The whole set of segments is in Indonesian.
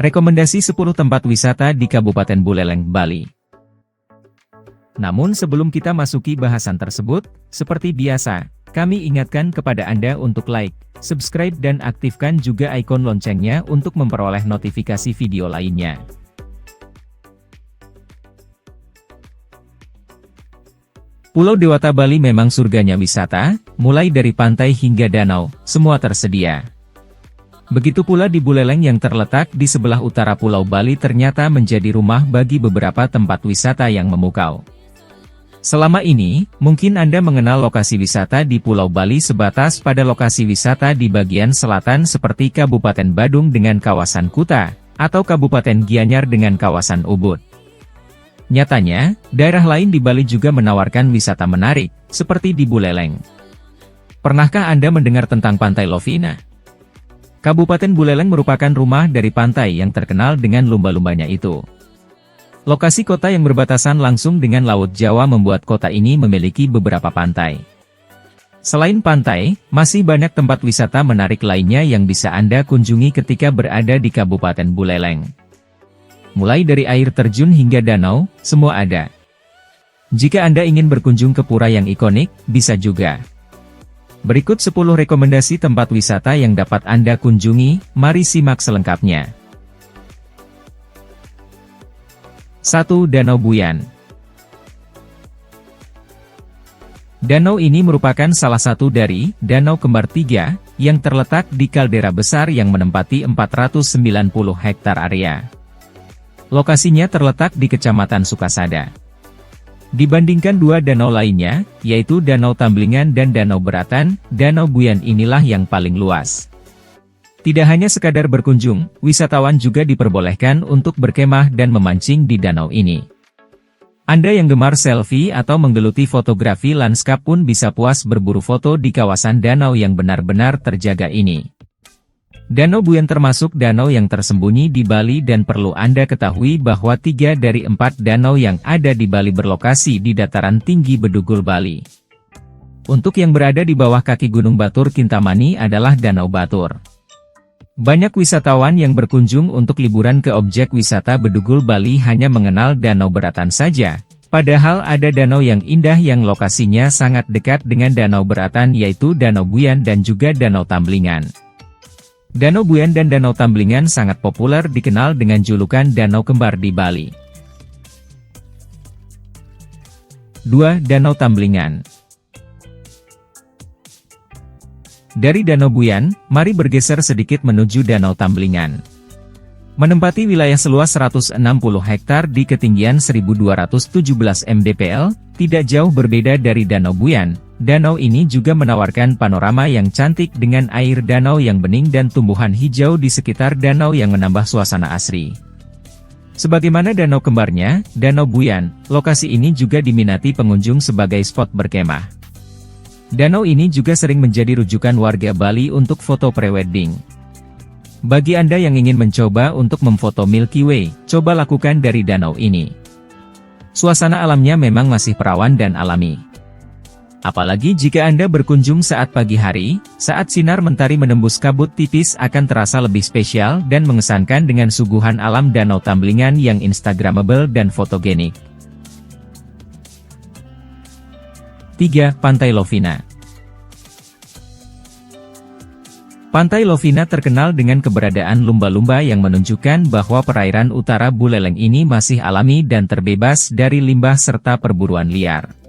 Rekomendasi 10 tempat wisata di Kabupaten Buleleng, Bali. Namun sebelum kita masuki bahasan tersebut, seperti biasa, kami ingatkan kepada Anda untuk like, subscribe dan aktifkan juga ikon loncengnya untuk memperoleh notifikasi video lainnya. Pulau Dewata Bali memang surganya wisata, mulai dari pantai hingga danau, semua tersedia. Begitu pula di Buleleng yang terletak di sebelah utara Pulau Bali ternyata menjadi rumah bagi beberapa tempat wisata yang memukau. Selama ini, mungkin Anda mengenal lokasi wisata di Pulau Bali sebatas pada lokasi wisata di bagian selatan seperti Kabupaten Badung dengan kawasan Kuta, atau Kabupaten Gianyar dengan kawasan Ubud. Nyatanya, daerah lain di Bali juga menawarkan wisata menarik, seperti di Buleleng. Pernahkah Anda mendengar tentang Pantai Lovina? Kabupaten Buleleng merupakan rumah dari pantai yang terkenal dengan lumba-lumbanya itu. Lokasi kota yang berbatasan langsung dengan Laut Jawa membuat kota ini memiliki beberapa pantai. Selain pantai, masih banyak tempat wisata menarik lainnya yang bisa Anda kunjungi ketika berada di Kabupaten Buleleng. Mulai dari air terjun hingga danau, semua ada. Jika Anda ingin berkunjung ke pura yang ikonik, bisa juga. Berikut 10 rekomendasi tempat wisata yang dapat Anda kunjungi, mari simak selengkapnya. 1. Danau Buyan. Danau ini merupakan salah satu dari Danau Kembar 3, yang terletak di kaldera besar yang menempati 490 hektar area. Lokasinya terletak di Kecamatan Sukasada. Dibandingkan dua danau lainnya, yaitu Danau Tamblingan dan Danau Beratan, Danau Buyan inilah yang paling luas. Tidak hanya sekadar berkunjung, wisatawan juga diperbolehkan untuk berkemah dan memancing di danau ini. Anda yang gemar selfie atau menggeluti fotografi lanskap pun bisa puas berburu foto di kawasan danau yang benar-benar terjaga ini. Danau Buyan termasuk danau yang tersembunyi di Bali dan perlu Anda ketahui bahwa 3 dari 4 danau yang ada di Bali berlokasi di dataran tinggi Bedugul, Bali. Untuk yang berada di bawah kaki Gunung Batur Kintamani adalah Danau Batur. Banyak wisatawan yang berkunjung untuk liburan ke objek wisata Bedugul Bali hanya mengenal Danau Beratan saja, padahal ada danau yang indah yang lokasinya sangat dekat dengan Danau Beratan yaitu Danau Buyan dan juga Danau Tamblingan. Danau Buyan dan Danau Tamblingan sangat populer dikenal dengan julukan Danau Kembar di Bali. 2. Danau Tamblingan. Dari Danau Buyan, mari bergeser sedikit menuju Danau Tamblingan. Menempati wilayah seluas 160 hektar di ketinggian 1217 mdpl, tidak jauh berbeda dari Danau Buyan. Danau ini juga menawarkan panorama yang cantik dengan air danau yang bening dan tumbuhan hijau di sekitar danau yang menambah suasana asri. Sebagaimana danau kembarnya, Danau Buyan, lokasi ini juga diminati pengunjung sebagai spot berkemah. Danau ini juga sering menjadi rujukan warga Bali untuk foto prewedding. Bagi Anda yang ingin mencoba untuk memfoto Milky Way, coba lakukan dari danau ini. Suasana alamnya memang masih perawan dan alami. Apalagi jika Anda berkunjung saat pagi hari, saat sinar mentari menembus kabut tipis akan terasa lebih spesial dan mengesankan dengan suguhan alam Danau Tamblingan yang instagramable dan fotogenik. 3. Pantai Lovina. Pantai Lovina terkenal dengan keberadaan lumba-lumba yang menunjukkan bahwa perairan utara Buleleng ini masih alami dan terbebas dari limbah serta perburuan liar.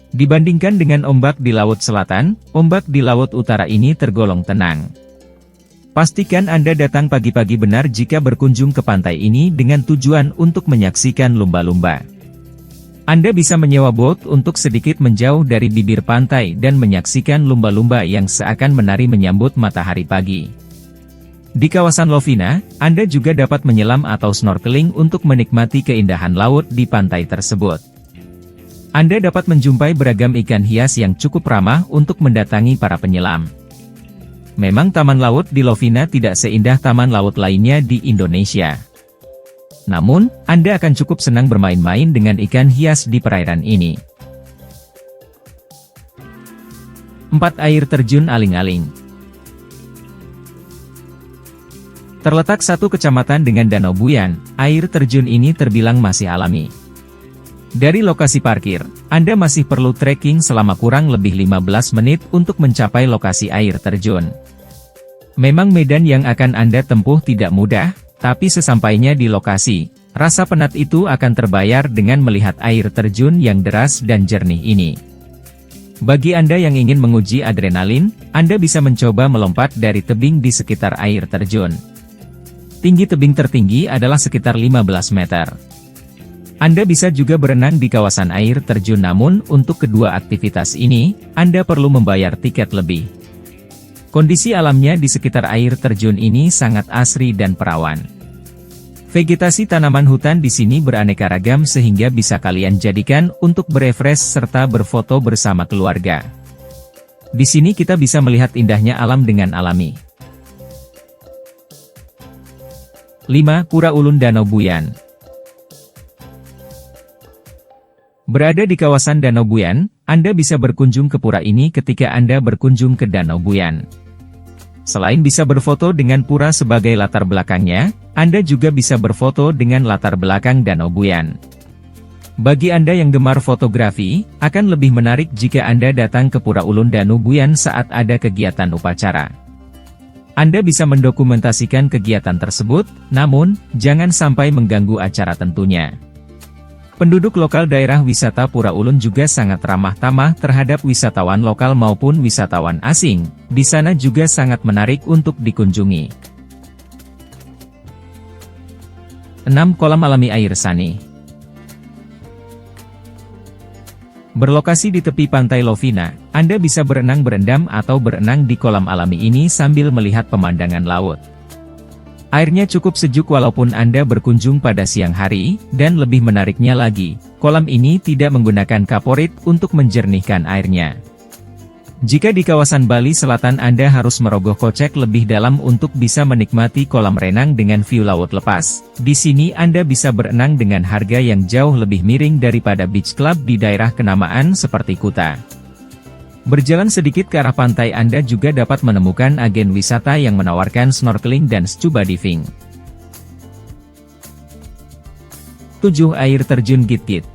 Dibandingkan dengan ombak di Laut Selatan, ombak di Laut Utara ini tergolong tenang. Pastikan Anda datang pagi-pagi benar jika berkunjung ke pantai ini dengan tujuan untuk menyaksikan lumba-lumba. Anda bisa menyewa boat untuk sedikit menjauh dari bibir pantai dan menyaksikan lumba-lumba yang seakan menari menyambut matahari pagi. Di kawasan Lovina, Anda juga dapat menyelam atau snorkeling untuk menikmati keindahan laut di pantai tersebut. Anda dapat menjumpai beragam ikan hias yang cukup ramah untuk mendatangi para penyelam. Memang taman laut di Lovina tidak seindah taman laut lainnya di Indonesia. Namun, Anda akan cukup senang bermain-main dengan ikan hias di perairan ini. 4. Air terjun Aling-Aling. Terletak satu kecamatan dengan Danau Buyan, air terjun ini terbilang masih alami. Dari lokasi parkir, Anda masih perlu trekking selama kurang lebih 15 menit untuk mencapai lokasi air terjun. Memang medan yang akan Anda tempuh tidak mudah, tapi sesampainya di lokasi, rasa penat itu akan terbayar dengan melihat air terjun yang deras dan jernih ini. Bagi Anda yang ingin menguji adrenalin, Anda bisa mencoba melompat dari tebing di sekitar air terjun. Tinggi tebing tertinggi adalah sekitar 15 meter. Anda bisa juga berenang di kawasan air terjun, namun untuk kedua aktivitas ini, Anda perlu membayar tiket lebih. Kondisi alamnya di sekitar air terjun ini sangat asri dan perawan. Vegetasi tanaman hutan di sini beraneka ragam sehingga bisa kalian jadikan untuk berefresh serta berfoto bersama keluarga. Di sini kita bisa melihat indahnya alam dengan alami. 5. Pura Ulun Danau Buyan. Berada di kawasan Danau Buyan, Anda bisa berkunjung ke pura ini ketika Anda berkunjung ke Danau Buyan. Selain bisa berfoto dengan pura sebagai latar belakangnya, Anda juga bisa berfoto dengan latar belakang Danau Buyan. Bagi Anda yang gemar fotografi, akan lebih menarik jika Anda datang ke Pura Ulun Danau Buyan saat ada kegiatan upacara. Anda bisa mendokumentasikan kegiatan tersebut, namun, jangan sampai mengganggu acara tentunya. Penduduk lokal daerah wisata Pura Ulun juga sangat ramah tamah terhadap wisatawan lokal maupun wisatawan asing, di sana juga sangat menarik untuk dikunjungi. 6. Kolam alami air Sani. Berlokasi di tepi pantai Lovina, Anda bisa berenang berendam atau berenang di kolam alami ini sambil melihat pemandangan laut. Airnya cukup sejuk walaupun Anda berkunjung pada siang hari, dan lebih menariknya lagi, kolam ini tidak menggunakan kaporit untuk menjernihkan airnya. Jika di kawasan Bali Selatan Anda harus merogoh kocek lebih dalam untuk bisa menikmati kolam renang dengan view laut lepas, di sini Anda bisa berenang dengan harga yang jauh lebih miring daripada beach club di daerah kenamaan seperti Kuta. Berjalan sedikit ke arah pantai Anda juga dapat menemukan agen wisata yang menawarkan snorkeling dan scuba diving. 7. Air terjun Git-Git.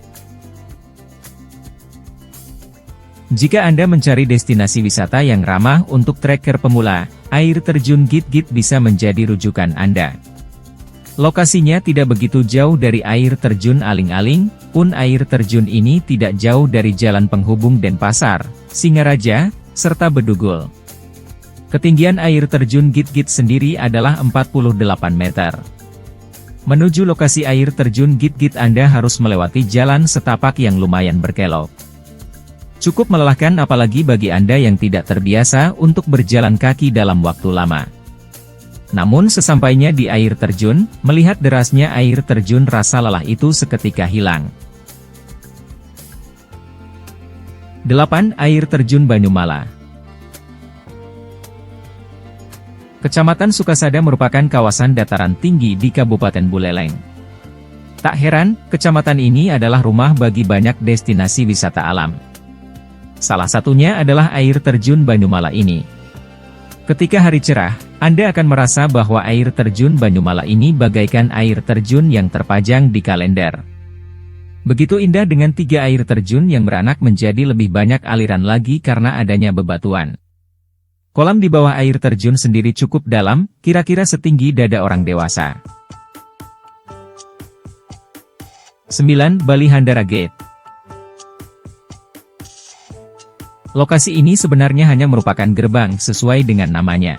Jika Anda mencari destinasi wisata yang ramah untuk trekker pemula, air terjun Git-Git bisa menjadi rujukan Anda. Lokasinya tidak begitu jauh dari air terjun Aling-Aling, pun air terjun ini tidak jauh dari jalan penghubung Denpasar, Singaraja, serta Bedugul. Ketinggian air terjun Git-Git sendiri adalah 48 meter. Menuju lokasi air terjun Git-Git Anda harus melewati jalan setapak yang lumayan berkelok. Cukup melelahkan apalagi bagi Anda yang tidak terbiasa untuk berjalan kaki dalam waktu lama. Namun sesampainya di air terjun, melihat derasnya air terjun rasa lelah itu seketika hilang. 8. Air terjun Banyumala. Kecamatan Sukasada merupakan kawasan dataran tinggi di Kabupaten Buleleng. Tak heran, kecamatan ini adalah rumah bagi banyak destinasi wisata alam. Salah satunya adalah air terjun Banyumala ini. Ketika hari cerah, Anda akan merasa bahwa air terjun Banyumala ini bagaikan air terjun yang terpajang di kalender. Begitu indah dengan 3 air terjun yang beranak menjadi lebih banyak aliran lagi karena adanya bebatuan. Kolam di bawah air terjun sendiri cukup dalam, kira-kira setinggi dada orang dewasa. 9. Bali Handara Gate. Lokasi ini sebenarnya hanya merupakan gerbang sesuai dengan namanya.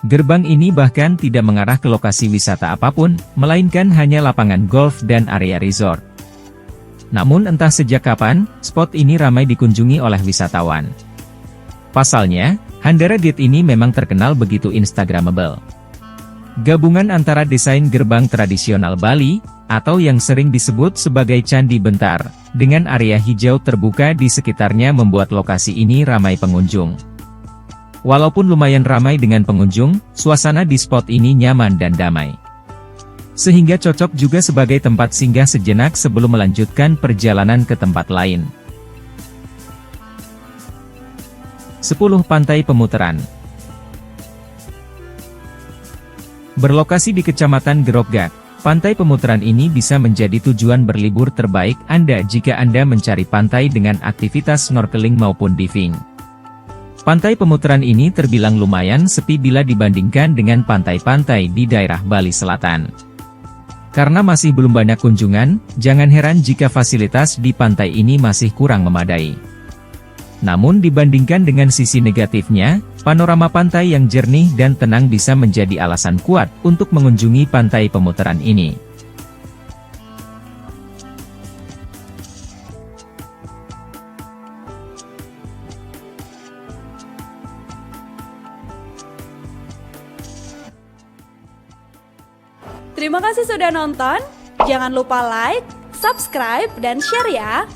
Gerbang ini bahkan tidak mengarah ke lokasi wisata apapun, melainkan hanya lapangan golf dan area resort. Namun entah sejak kapan, spot ini ramai dikunjungi oleh wisatawan. Pasalnya, Handara Gate ini memang terkenal begitu instagramable. Gabungan antara desain gerbang tradisional Bali, atau yang sering disebut sebagai Candi Bentar, dengan area hijau terbuka di sekitarnya membuat lokasi ini ramai pengunjung. Walaupun lumayan ramai dengan pengunjung, suasana di spot ini nyaman dan damai. Sehingga cocok juga sebagai tempat singgah sejenak sebelum melanjutkan perjalanan ke tempat lain. 10. Pantai Pemutaran. Berlokasi di Kecamatan Grogak, pantai pemutaran ini bisa menjadi tujuan berlibur terbaik Anda jika Anda mencari pantai dengan aktivitas snorkeling maupun diving. Pantai pemutaran ini terbilang lumayan sepi bila dibandingkan dengan pantai-pantai di daerah Bali Selatan. Karena masih belum banyak kunjungan, jangan heran jika fasilitas di pantai ini masih kurang memadai. Namun dibandingkan dengan sisi negatifnya, panorama pantai yang jernih dan tenang bisa menjadi alasan kuat untuk mengunjungi pantai pemutaran ini. Terima kasih sudah nonton, jangan lupa like, subscribe, dan share ya!